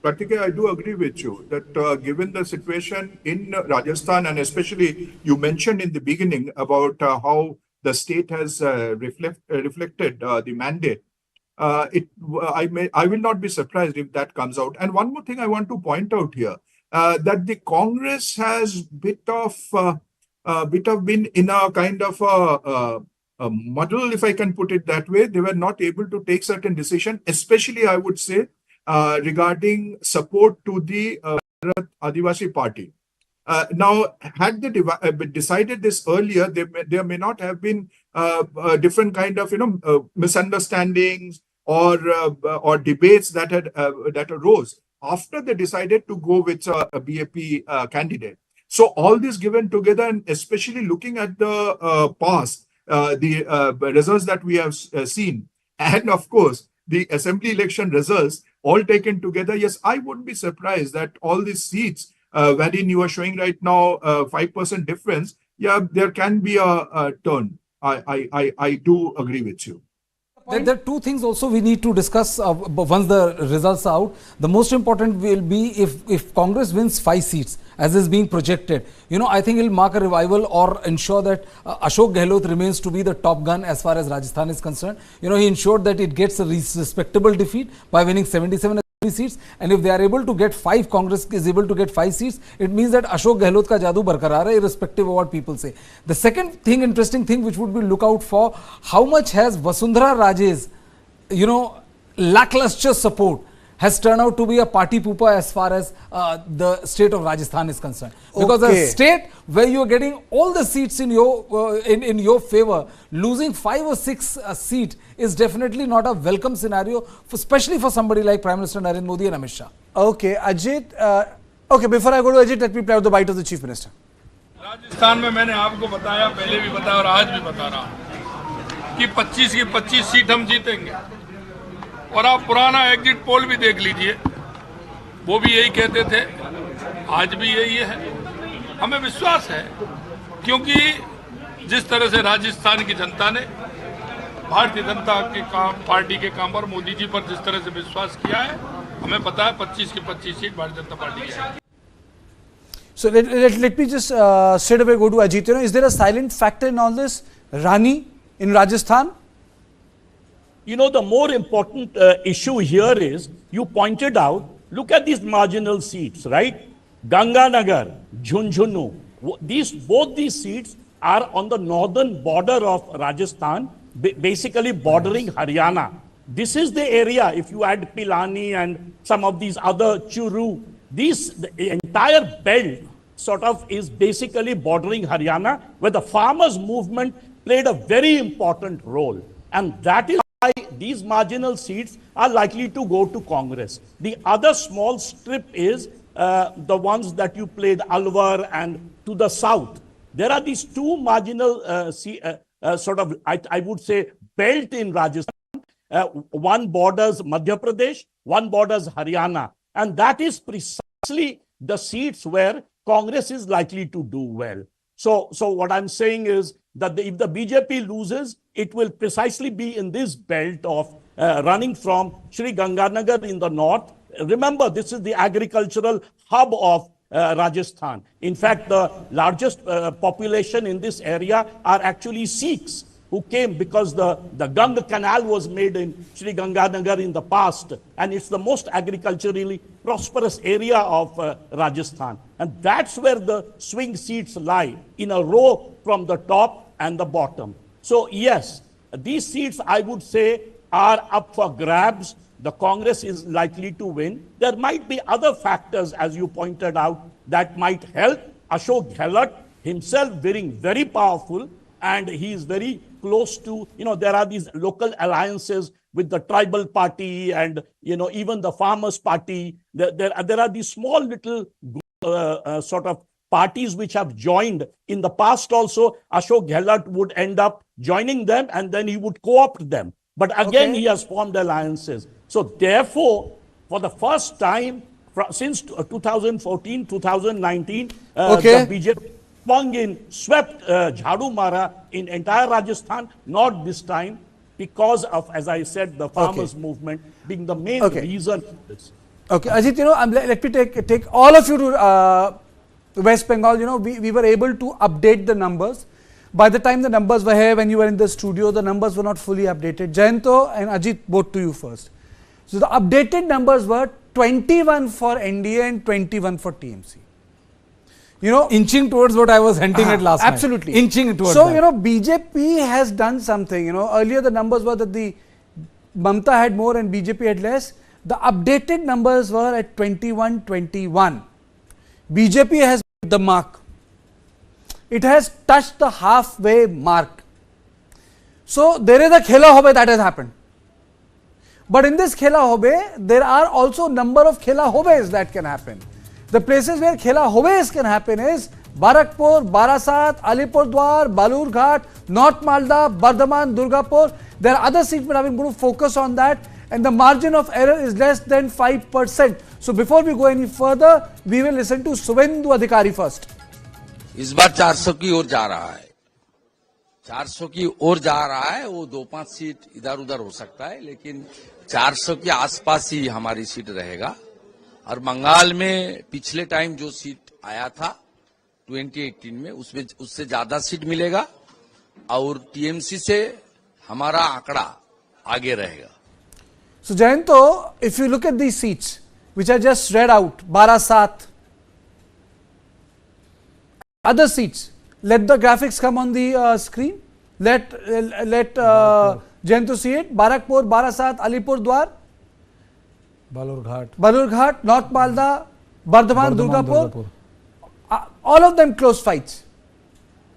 Kartikeya, I do agree with you that given the situation in Rajasthan, and especially you mentioned in the beginning about how the state has reflected the mandate, I will not be surprised if that comes out. And one more thing I want to point out here, that the Congress has bit of been in a kind of a muddle, if I can put it that way. They were not able to take certain decision, especially I would say regarding support to the Adivasi party. Now, had they decided this earlier, there may not have been different kind of misunderstandings or debates that arose after they decided to go with a BAP candidate. So all this given together, and especially looking at the past, the results that we have seen, and of course the assembly election results all taken together, yes, I wouldn't be surprised that all these seats wherein you are showing right now 5% difference, yeah, there can be a turn. I do agree with you. There are two things also we need to discuss once the results are out. The most important will be if Congress wins 5 seats, as is being projected, I think it will mark a revival or ensure that Ashok Gehlot remains to be the top gun as far as Rajasthan is concerned. He ensured that it gets a respectable defeat by winning 77 seats, and if they are able to get 5, Congress is able to get 5 seats, it means that Ashok Gehlot ka jadoo barqarar hai, irrespective of what people say. The second thing, interesting thing, which would be look out for, how much has Vasundhara Raje's, lackluster support has turned out to be a party pooper as far as the state of Rajasthan is concerned. Because a state where you are getting all the seats in your favor, losing 5 or 6 seats is definitely not a welcome scenario, especially for somebody like Prime Minister Narendra Modi and Amit Shah. Okay, Ajit. Okay, before I go to Ajit, let me play out the bite of the Chief Minister. Rajasthan में मैंने आपको बताया, पहले भी बताया और आज भी बता रहा हूं कि 25 की 25 सीट हम जीतेंगे। और आप पुराना एग्जिट पोल भी देख लीजिए, वो भी यही कहते थे, आज भी यही है। हमें विश्वास है क्योंकि जिस तरह से राजस्थान की जनता ने भारतीय जनता पार्टी के काम पर, मोदी जी पर जिस तरह से विश्वास किया है, हमें पता है 25 की 25 सीट भारतीय जनता पार्टी की है। So let me just straight away go to Ajit. Is there a silent factor in all this? Rani in Rajasthan? The more important issue here is, you pointed out, look at these marginal seats, right? Ganganagar, Jhunjhunu, both these seats are on the northern border of Rajasthan, basically bordering Haryana. This is the area, if you add Pilani and some of these other Churu, the entire belt sort of is basically bordering Haryana, where the farmers' movement played a very important role. And that is why these marginal seats are likely to go to Congress. The other small strip is the ones that you played, Alwar and to the south. There are these two marginal I would say belt in Rajasthan. One borders Madhya Pradesh, one borders Haryana. And that is precisely the seats where Congress is likely to do well. So what I'm saying is that if the BJP loses, it will precisely be in this belt of running from Sri Ganganagar in the north. Remember, this is the agricultural hub of Rajasthan. In fact, the largest population in this area are actually Sikhs, who came because the Ganga Canal was made in Sri Ganganagar in the past, and it's the most agriculturally prosperous area of Rajasthan. And that's where the swing seats lie, in a row from the top and the bottom. So yes, these seats, I would say, are up for grabs. The Congress is likely to win. There might be other factors, as you pointed out, that might help. Ashok Gehlot himself being very powerful, and he is very close to, there are these local alliances with the tribal party and, even the farmers party. There are these small little sort of parties which have joined. In the past also, Ashok Gehlot would end up joining them and then he would co-opt them. But again, he has formed alliances. So therefore, for the first time since 2014, 2019, the BJP swept Jhadu Mara in entire Rajasthan, not this time, because of, as I said, the farmers' movement being the main reason for this. Okay, Ajit, let me take all of you to West Bengal. We were able to update the numbers. By the time the numbers were here, when you were in the studio, the numbers were not fully updated. Jayanto and Ajit, both to you first. So the updated numbers were 21 for NDA and 21 for TMC. Inching towards what I was hinting at last night. Absolutely. Inching towards so, that. BJP has done something. Earlier the numbers were that the Mamta had more and BJP had less. The updated numbers were at 21-21. BJP has made the mark. It has touched the halfway mark. So there is a khela hobe that has happened. But in this khela hobe, there are also number of khela hobes that can happen. The places where khela hobes can happen is Barakpur, Barasat, Alipurdwar, Balurghat, North Malda, Bardhaman, Durgapur. There are other seats, but I'm going to focus on that. And the margin of error is less than 5%. So before we go any further, we will listen to Suvendu Adhikari first. इस बार 400 की ओर जा रहा है, 400 की ओर जा रहा है. वो 2-5 सीट इधर उधर हो सकता है, लेकिन 400 के आसपास ही हमारी सीट रहेगा. और बंगाल में पिछले टाइम जो सीट आया था 2018 में, उसमें उससे ज्यादा सीट मिलेगा और टीएमसी से हमारा आंकड़ा आगे रहेगा. So Jayanto, if you look at these seats which I just read out, Barasat, other seats, let the graphics come on the screen. Let Jayanto see it. Barakpur, Barasat, Alipurdwar, Balurghat, North Malda, Bardhaman, Durgapur. All of them close fights.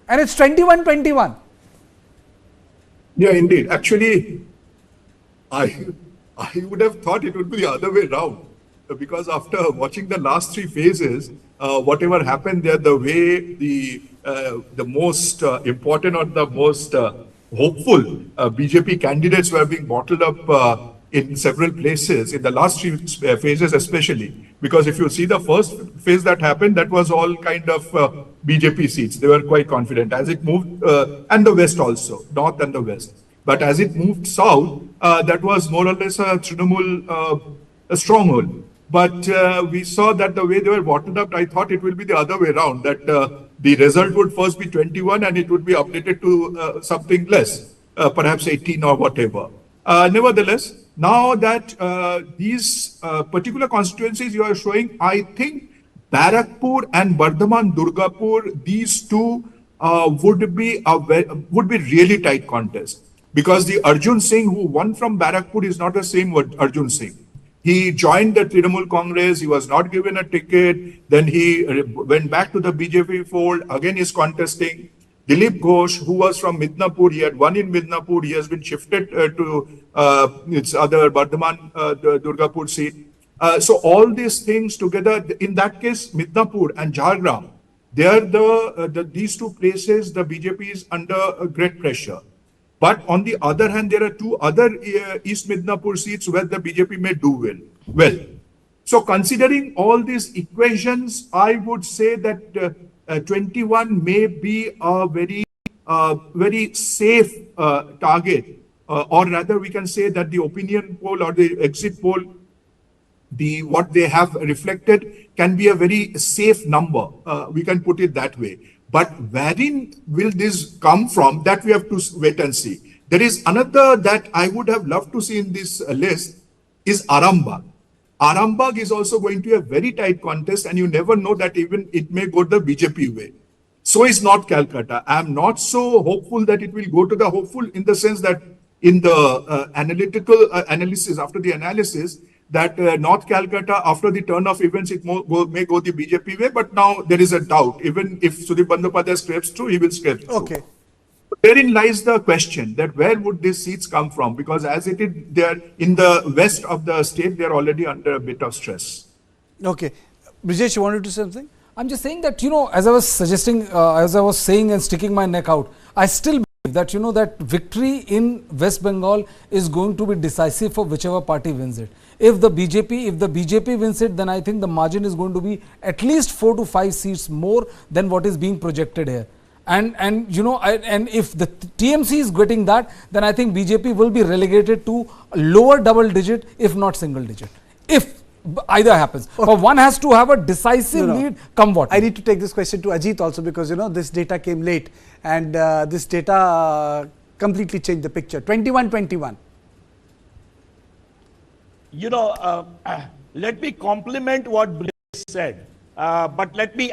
And it's 21-21. Yeah, indeed. Actually, I would have thought it would be the other way round, because after watching the last three phases, whatever happened there, the way the most important or the most hopeful BJP candidates were being bottled up in several places in the last three phases, especially because if you see the first phase that happened, that was all kind of BJP seats. They were quite confident as it moved, and the West also, North and the West. But as it moved south, that was more or less a Trinamool stronghold. But we saw that the way they were bottled up, I thought it will be the other way around, that the result would first be 21 and it would be updated to something less, perhaps 18 or whatever. Nevertheless, now that these particular constituencies you are showing, I think Barakpur and Bardhaman Durgapur, these two would be really tight contest. Because the Arjun Singh who won from Barakpur is not the same Arjun Singh. He joined the Trinamool Congress, he was not given a ticket, then he went back to the BJP fold, again is contesting. Dilip Ghosh, who was from Midnapur, he had won in Midnapur, he has been shifted to its other Bardhaman Durgapur seat. So all these things together, in that case, Midnapur and Jhargram, they are these two places, the BJP is under great pressure. But on the other hand, there are two other East Midnapur seats where the BJP may do well. So considering all these equations, I would say that 21 may be a very safe target, or rather we can say that the opinion poll or the exit poll, what they have reflected can be a very safe number. We can put it that way. But wherein will this come from, that we have to wait and see. There is another that I would have loved to see in this list is Arambagh. Arambagh is also going to be a very tight contest, and you never know that even it may go the BJP way. So is North Calcutta. I am not so hopeful that it will go to the hopeful, in the sense that in the analytical analysis, after the analysis, that North Calcutta, after the turn of events, it may go the BJP way, but now there is a doubt. Even if Sudip Bandyopadhyay scrapes through, he will scrape through. Okay. Therein lies the question that where would these seats come from? Because as it is, they are in the west of the state, they are already under a bit of stress. Okay. Brijesh, you wanted to say something? I'm just saying that, as I was suggesting, as I was saying and sticking my neck out, I still believe that, that victory in West Bengal is going to be decisive for whichever party wins it. If the BJP wins it, then I think the margin is going to be at least 4 to 5 seats more than what is being projected here. And if the TMC is getting that, then I think BJP will be relegated to lower double digit, if not single digit. If either happens. But one has to have a decisive lead, come what. I need to take this question to Ajit also, because this data came late, and this data completely changed the picture. 21-21. Let me compliment what Bliss said, but let me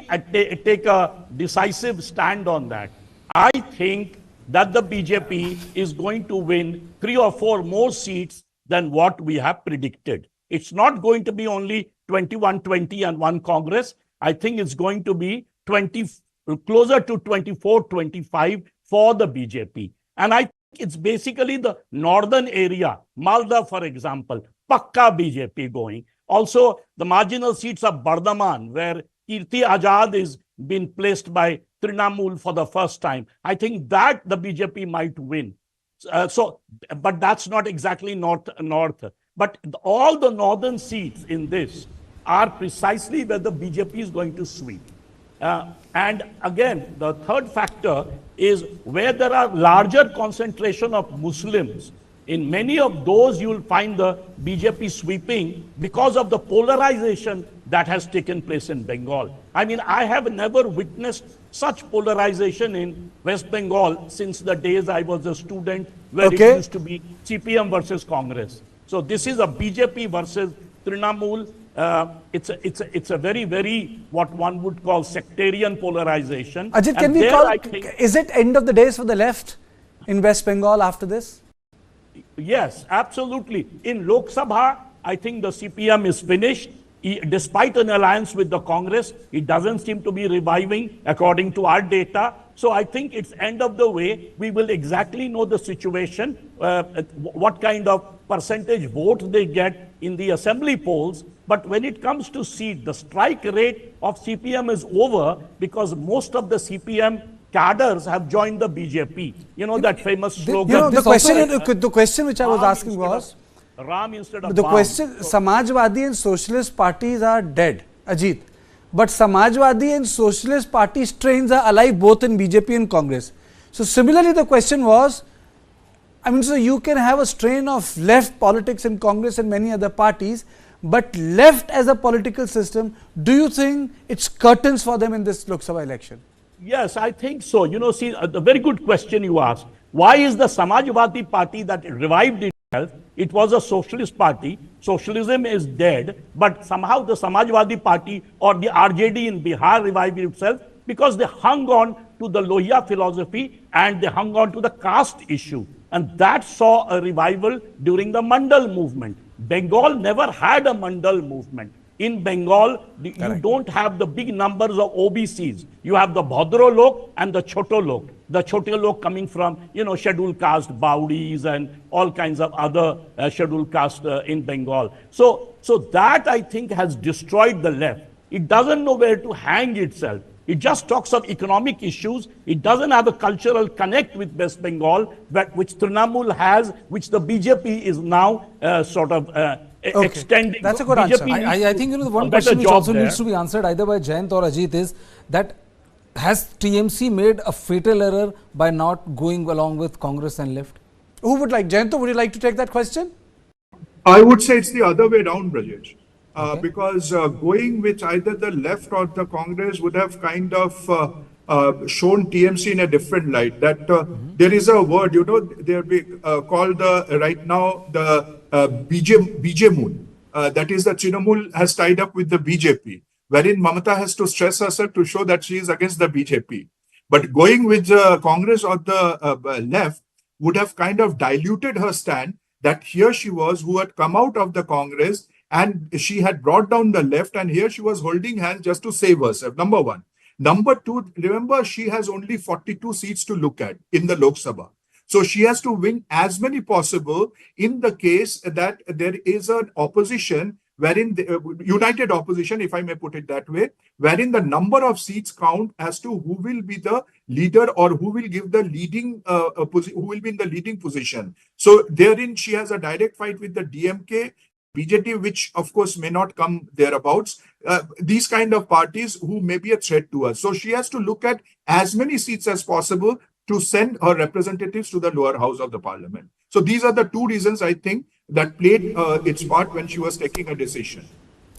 take a decisive stand on that. I think that the BJP is going to win 3 or 4 more seats than what we have predicted. It's not going to be only 21-20 and 1 Congress. I think it's going to be closer to 24-25 for the BJP. And I think it's basically the northern area, Malda, for example, Pakka BJP going. Also, the marginal seats of Bardhaman, where Kirti Azad is being placed by Trinamool for the first time. I think that the BJP might win. But that's not exactly north. But all the northern seats in this are precisely where the BJP is going to sweep. And again, the third factor is where there are larger concentration of Muslims. In many of those, you will find the BJP sweeping because of the polarization that has taken place in Bengal. I mean, I have never witnessed such polarization in West Bengal since the days I was a student, where it used to be CPM versus Congress. So this is a BJP versus Trinamool. It's a very, very, what one would call sectarian polarization. Ajit, can we call, is it end of the days for the left in West Bengal after this? Yes, absolutely. In Lok Sabha, I think the CPM is finished. Despite an alliance with the Congress, it doesn't seem to be reviving according to our data. So I think it's end of the way. We will exactly know the situation, what kind of percentage vote they get in the assembly polls. But when it comes to seat, the strike rate of CPM is over because most of the CPM cadres have joined the BJP. You know that famous slogan. The question which I was asking was, Ram instead of the Bam. question, Samajwadi and socialist parties are dead, Ajit. But Samajwadi and socialist party strains are alive both in BJP and Congress. So similarly, the question was, I mean, so you can have a strain of left politics in Congress and many other parties, but left as a political system, do you think it's curtains for them in this Lok Sabha election? Yes, I think so. You know, see, a very good question you asked. Why is the Samajwadi party that revived itself? It was a socialist party. Socialism is dead, but somehow the Samajwadi party or the RJD in Bihar revived itself because they hung on to the Lohia philosophy and they hung on to the caste issue. And that saw a revival during the Mandal movement. Bengal never had a Mandal movement. In Bengal, you don't have the big numbers of OBCs. You have the Bhadro Lok and the Choto Lok. The Choto Lok coming from, scheduled caste, Baudis and all kinds of other scheduled caste in Bengal. So that, I think, has destroyed the left. It doesn't know where to hang itself. It just talks of economic issues. It doesn't have a cultural connect with West Bengal, which Trinamool has, which the BJP is now extending. That's a good answer. I think the one question which also needs to be answered either by Jayant or Ajit is that has TMC made a fatal error by not going along with Congress and left? Who would like, Jayanto, would you like to take that question? I would say it's the other way down, Brajesh. Because going with either the left or the Congress would have kind of shown TMC in a different light. That there is a word, they'll be called right now the BJ Moon. That is, the Trinamool has tied up with the BJP, wherein Mamata has to stress herself to show that she is against the BJP. But going with the Congress or the left would have kind of diluted her stand, that here she was who had come out of the Congress and she had brought down the left, and here she was holding hands just to save herself, number one. Number two, remember, she has only 42 seats to look at in the Lok Sabha. So she has to win as many possible in the case that there is an opposition, wherein the united opposition, if I may put it that way, wherein the number of seats count as to who will be the leader or who will give the leading, who will be in the leading position. So therein she has a direct fight with the DMK, BJP, which of course may not come thereabouts, these kind of parties who may be a threat to us. So she has to look at as many seats as possible to send her representatives to the lower house of the parliament. So these are the two reasons, I think, that played its part when she was taking a decision.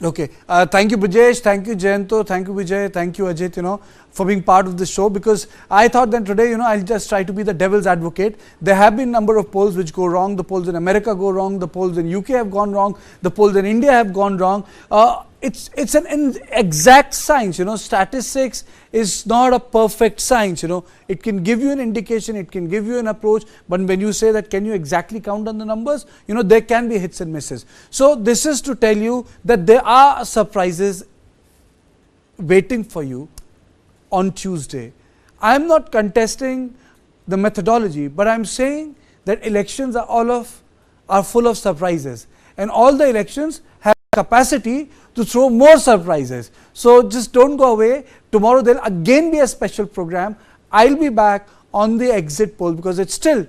Okay. Thank you, Brijesh. Thank you, Jayanto. Thank you, Vijay. Thank you, Ajit, for being part of the show, because I thought that today, I'll just try to be the devil's advocate. There have been a number of polls which go wrong. The polls in America go wrong. The polls in UK have gone wrong. The polls in India have gone wrong. It's an exact science, statistics is not a perfect science, it can give you an indication, it can give you an approach, but when you say that can you exactly count on the numbers, there can be hits and misses. So this is to tell you that there are surprises waiting for you on Tuesday. I am not contesting the methodology, but I am saying that elections are full of surprises, and all the elections have capacity to throw more surprises. So just don't go away. Tomorrow there will again be a special program. I'll be back on the exit poll because it's still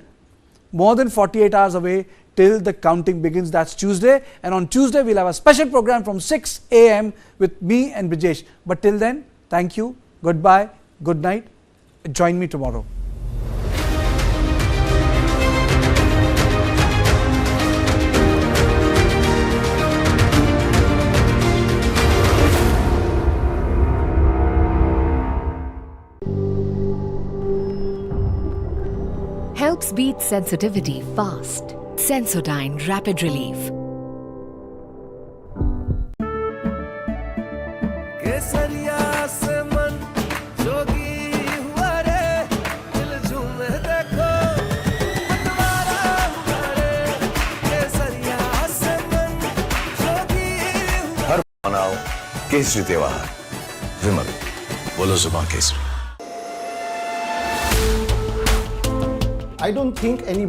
more than 48 hours away till the counting begins. That's Tuesday, and on Tuesday we'll have a special program from 6 a.m. with me and Brijesh. But till then, thank you, goodbye, good night. Join me tomorrow. Helps beat sensitivity fast. Sensodyne Rapid Relief. हर मनाओ केसरी त्योहार विमल बोलो जुबान Kesari I don't think anybody